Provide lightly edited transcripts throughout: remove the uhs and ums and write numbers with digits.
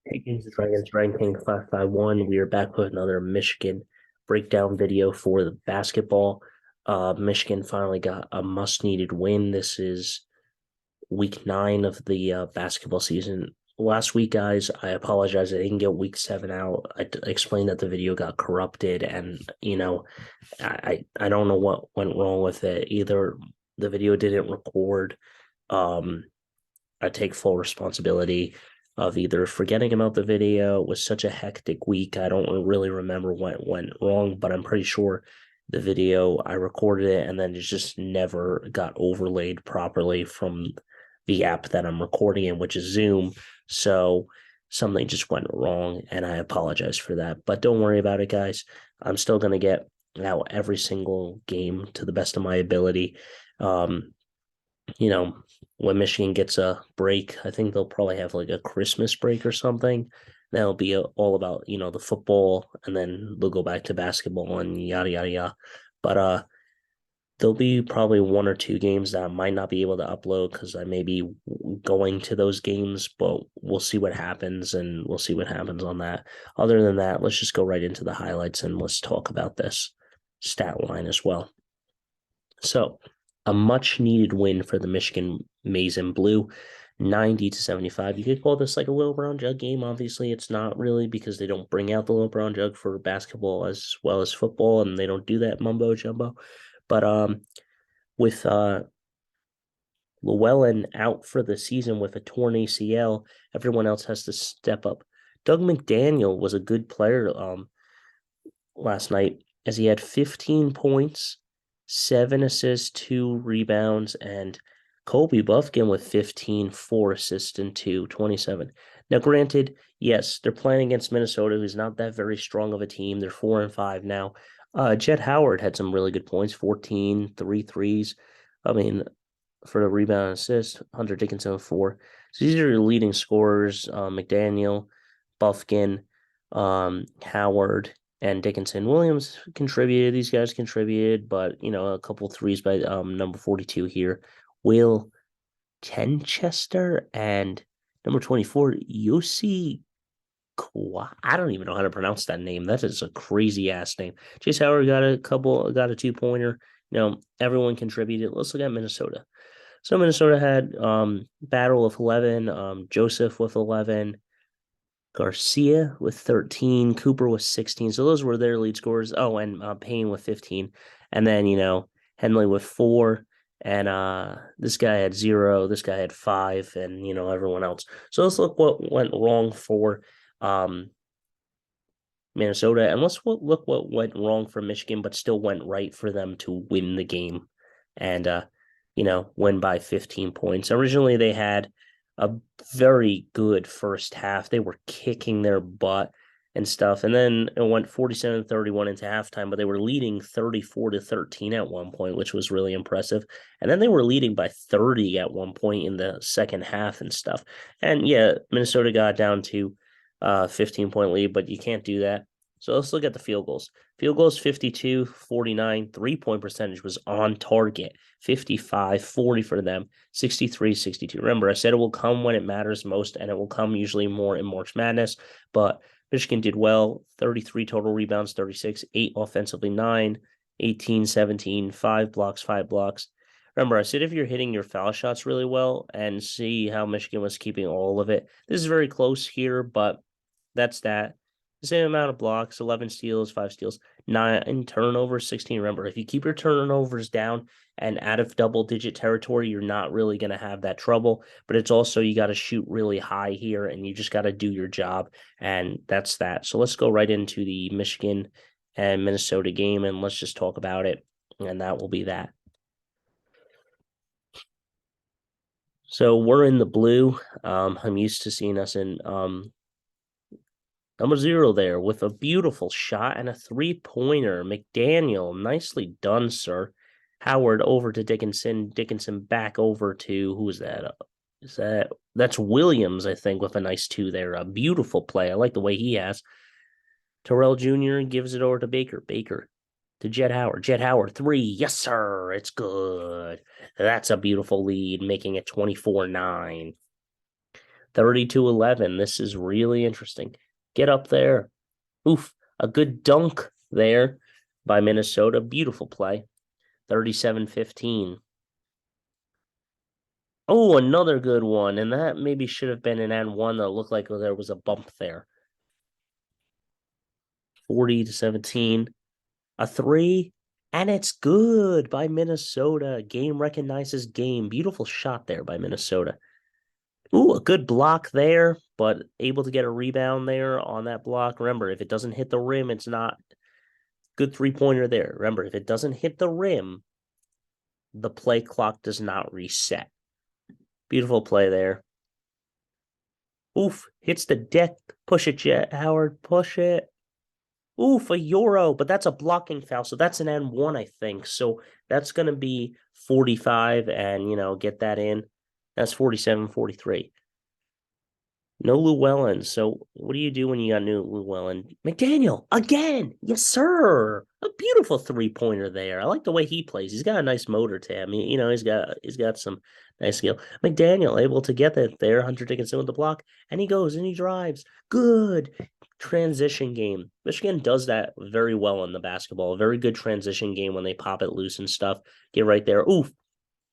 Dragons ranking 551. We are back with another Michigan breakdown video for the basketball. Michigan finally got a much-needed win. This is week 9 of the basketball season. Last week, guys, I apologize. I didn't get week 7 out. I explained that the video got corrupted, and I don't know what went wrong with it. Either the video didn't record. I take full responsibility of either forgetting about the video. It was such a hectic week. I don't really remember what went wrong, but I'm pretty sure the video, I recorded it and then it just never got overlaid properly from the app that I'm recording in, which is Zoom. So something just went wrong and I apologize for that. But don't worry about it, guys. I'm still going to get out every single game to the best of my ability. Um, when Michigan gets a break, I think they'll probably have like a Christmas break or something. That'll be all about, the football, and then they'll go back to basketball and yada, yada, yada. But there'll be probably one or two games that I might not be able to upload because I may be going to those games, but we'll see what happens and we'll see what happens on that. Other than that, let's just go right into the highlights and let's talk about this stat line as well. So, a much needed win for the Michigan Maize and Blue, 90-75. You could call this like a little brown jug game. Obviously, it's not really because they don't bring out the little brown jug for basketball as well as football, and they don't do that mumbo jumbo. But with Llewellyn out for the season with a torn ACL, everyone else has to step up. Doug McDaniel was a good player last night as he had 15 points, 7 assists, 2 rebounds, and Kobe Buffkin with 15, 4 assists, and 2, 27. Now, granted, yes, they're playing against Minnesota, who's not that very strong of a team. They're 4-5 now. Jett Howard had some really good points, 14, 3 threes. I mean, for the rebound and assist, Hunter Dickinson with 4. So these are your leading scorers, McDaniel, Buffkin, Howard, and Dickinson. Williams contributed. These guys contributed, but a couple threes by number 42 here. Will Tenchester and number 24, Yossi Kwa. I don't even know how to pronounce that name. That is a crazy ass name. Chase Howard got a 2-pointer. Everyone contributed. Let's look at Minnesota. So Minnesota had Battle of 11, Joseph with 11, Garcia with 13, Cooper with 16. So those were their lead scorers. Oh, and Payne with 15. And then, Henley with 4. And this guy had 0. This guy had 5. And, everyone else. So let's look what went wrong for Minnesota. And let's look what went wrong for Michigan, but still went right for them to win the game. And, win by 15 points. Originally, they had a very good first half. They were kicking their butt and stuff. And then it went 47-31 into halftime, but they were leading 34-13 at one point, which was really impressive. And then they were leading by 30 at one point in the second half and stuff. And yeah, Minnesota got down to 15-point lead, but you can't do that. So let's look at the field goals. Field goals 52, 49. 3-point percentage was on target. 55, 40 for them. 63, 62. Remember, I said it will come when it matters most, and it will come usually more in March Madness. But Michigan did well. 33 total rebounds, 36, 8 offensively, 9, 18, 17, 5 blocks, 5 blocks. Remember, I said if you're hitting your foul shots really well and see how Michigan was keeping all of it. This is very close here, but that's that. The same amount of blocks, 11 steals, 5 steals, 9 turnovers, 16. Remember, if you keep your turnovers down and out of double-digit territory, you're not really going to have that trouble. But it's also you got to shoot really high here, and you just got to do your job, and that's that. So let's go right into the Michigan and Minnesota game, and let's just talk about it, and that will be that. So we're in the blue. I'm used to seeing us in number 0 there with a beautiful shot and a 3-pointer. McDaniel, nicely done, sir. Howard over to Dickinson. Dickinson back over to, who is that? That's Williams, I think, with a nice 2 there. A beautiful play. I like the way he has. Terrell Jr. gives it over to Baker. Baker to Jett Howard. Jett Howard, 3. Yes, sir. It's good. That's a beautiful lead, making it 24-9. 32-11. This is really interesting. Get up there. Oof, a good dunk there by Minnesota. Beautiful play. 37-15. Oh, another good one. And that maybe should have been an N1 that looked like there was a bump there. 40-17. A three, and it's good by Minnesota. Game recognizes game. Beautiful shot there by Minnesota. Ooh, a good block there, but able to get a rebound there on that block. Remember, if it doesn't hit the rim, it's not good three-pointer there. Remember, if it doesn't hit the rim, the play clock does not reset. Beautiful play there. Oof, hits the deck. Push it, Jet Howard. Push it. Oof, a Euro, but that's a blocking foul. So that's an N1, I think. So that's going to be 45 and, get that in. That's 47-43. No Llewellyn. So what do you do when you got new Llewellyn? McDaniel, again. Yes, sir. A beautiful three-pointer there. I like the way he plays. He's got a nice motor to him. He's got some nice skill. McDaniel able to get that there. Hunter Dickinson with the block. And he goes and he drives. Good transition game. Michigan does that very well in the basketball. A very good transition game when they pop it loose and stuff. Get right there. Oof.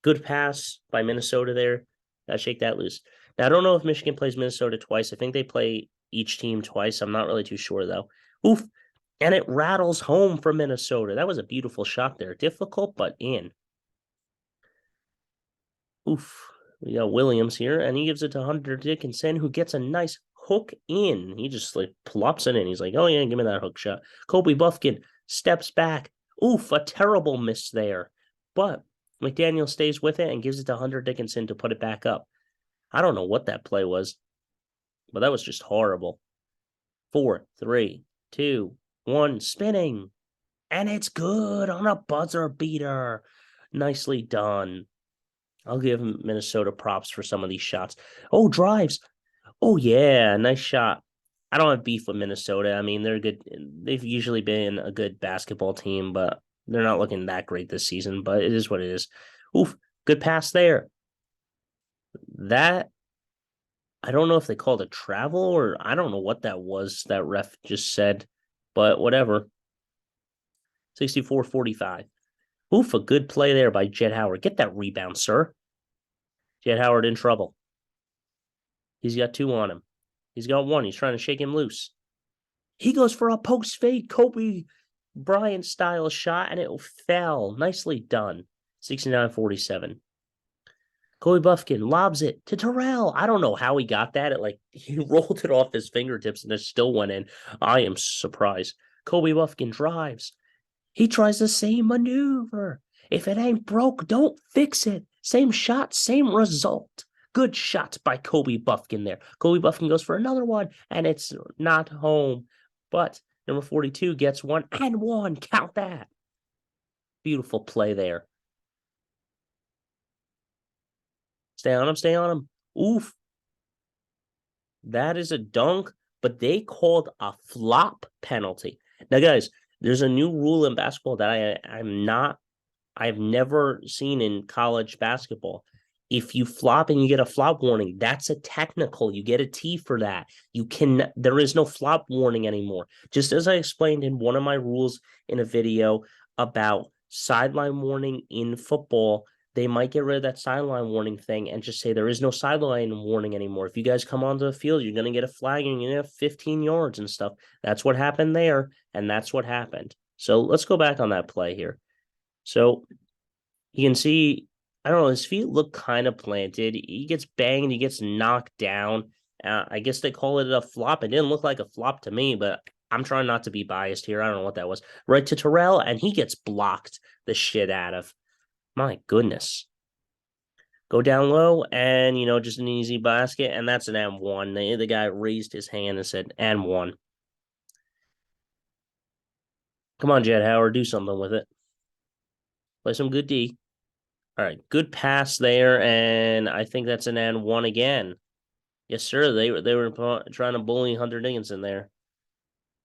Good pass by Minnesota there. Gotta shake that loose. Now, I don't know if Michigan plays Minnesota twice. I think they play each team twice. I'm not really too sure, though. Oof. And it rattles home for Minnesota. That was a beautiful shot there. Difficult, but in. Oof. We got Williams here, and he gives it to Hunter Dickinson, who gets a nice hook in. He just plops it in. He's like, oh, yeah, give me that hook shot. Kobe Buffkin steps back. Oof, a terrible miss there. But McDaniel stays with it and gives it to Hunter Dickinson to put it back up. I don't know what that play was, but that was just horrible. 4, 3, 2, 1, spinning. And it's good on a buzzer beater. Nicely done. I'll give Minnesota props for some of these shots. Oh, drives. Oh, yeah, nice shot. I don't have beef with Minnesota. I mean, they're good. They've usually been a good basketball team, but they're not looking that great this season, but it is what it is. Oof, good pass there. That, I don't know if they called it travel or I don't know what that was that ref just said, but whatever. 64-45. Oof, a good play there by Jet Howard. Get that rebound, sir. Jet Howard in trouble. He's got two on him. He's got one. He's trying to shake him loose. He goes for a post fade Kobe Bryant style shot, and it fell. Nicely done. 69-47. Kobe Buffkin lobs it to Terrell. I don't know how he got that. He rolled it off his fingertips and it still went in. I am surprised. Kobe Buffkin drives. He tries the same maneuver. If it ain't broke, don't fix it. Same shot, same result. Good shots by Kobe Buffkin there. Kobe Buffkin goes for another one, and it's not home. But number 42 gets one and one. Count that. Beautiful play there. Stay on him, stay on him. Oof. That is a dunk, but they called a flop penalty. Now, guys, there's a new rule in basketball that I've never seen in college basketball. If you flop and you get a flop warning, that's a technical. You get a T for that. There is no flop warning anymore. Just as I explained in one of my rules in a video about sideline warning in football, they might get rid of that sideline warning thing and just say there is no sideline warning anymore. If you guys come onto the field, you're going to get a flag and you're going to have 15 yards and stuff. That's what happened there, and that's what happened. So let's go back on that play here. So you can see, I don't know, his feet look kind of planted. He gets banged, he gets knocked down. I guess they call it a flop. It didn't look like a flop to me, but I'm trying not to be biased here. I don't know what that was. Right to Terrell, and he gets blocked the shit out of. My goodness. Go down low and, just an easy basket, and that's an M1. The guy raised his hand and said, and one. Come on, Jet Howard, do something with it. Play some good D. All right, good pass there, and I think that's an N1 again. Yes, sir. They were trying to bully Hunter Dickinson there.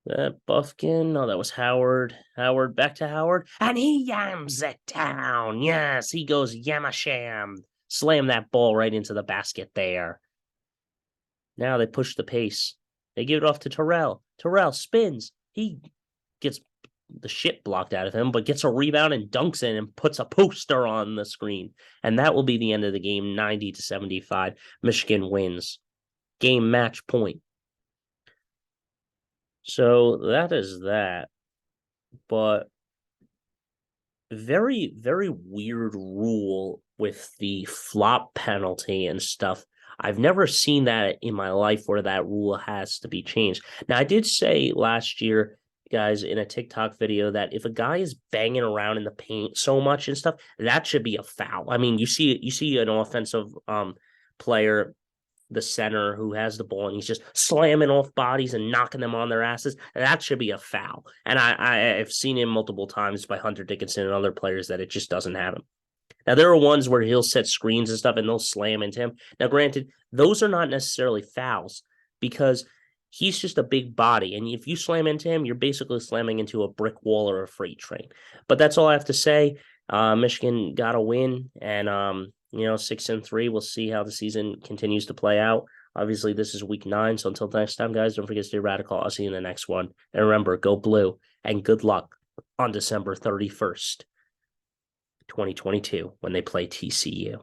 That Buffkin. No, that was Howard. Howard back to Howard, and he yams it down. Yes, he goes Yamasham. Slam that ball right into the basket there. Now they push the pace. They give it off to Terrell. Terrell spins. He gets the shit blocked out of him, but gets a rebound and dunks in and puts a poster on the screen. And that will be the end of the game, 90-75. Michigan wins. Game match point. So that is that. But very, very weird rule with the flop penalty and stuff. I've never seen that in my life where that rule has to be changed. Now, I did say last year, guys, in a TikTok video that if a guy is banging around in the paint so much and stuff, that should be a foul. I mean, you see an offensive player, the center who has the ball, and he's just slamming off bodies and knocking them on their asses. That should be a foul. And I've seen him multiple times by Hunter Dickinson and other players that it just doesn't happen. Now, there are ones where he'll set screens and stuff and they'll slam into him. Now, granted, those are not necessarily fouls because he's just a big body. And if you slam into him, you're basically slamming into a brick wall or a freight train. But that's all I have to say. Michigan got a win, and 6-3. We'll see how the season continues to play out. Obviously, this is week 9. So until next time, guys, don't forget to stay radical. I'll see you in the next one. And remember, go blue, and good luck on December 31st. 2022 when they play TCU.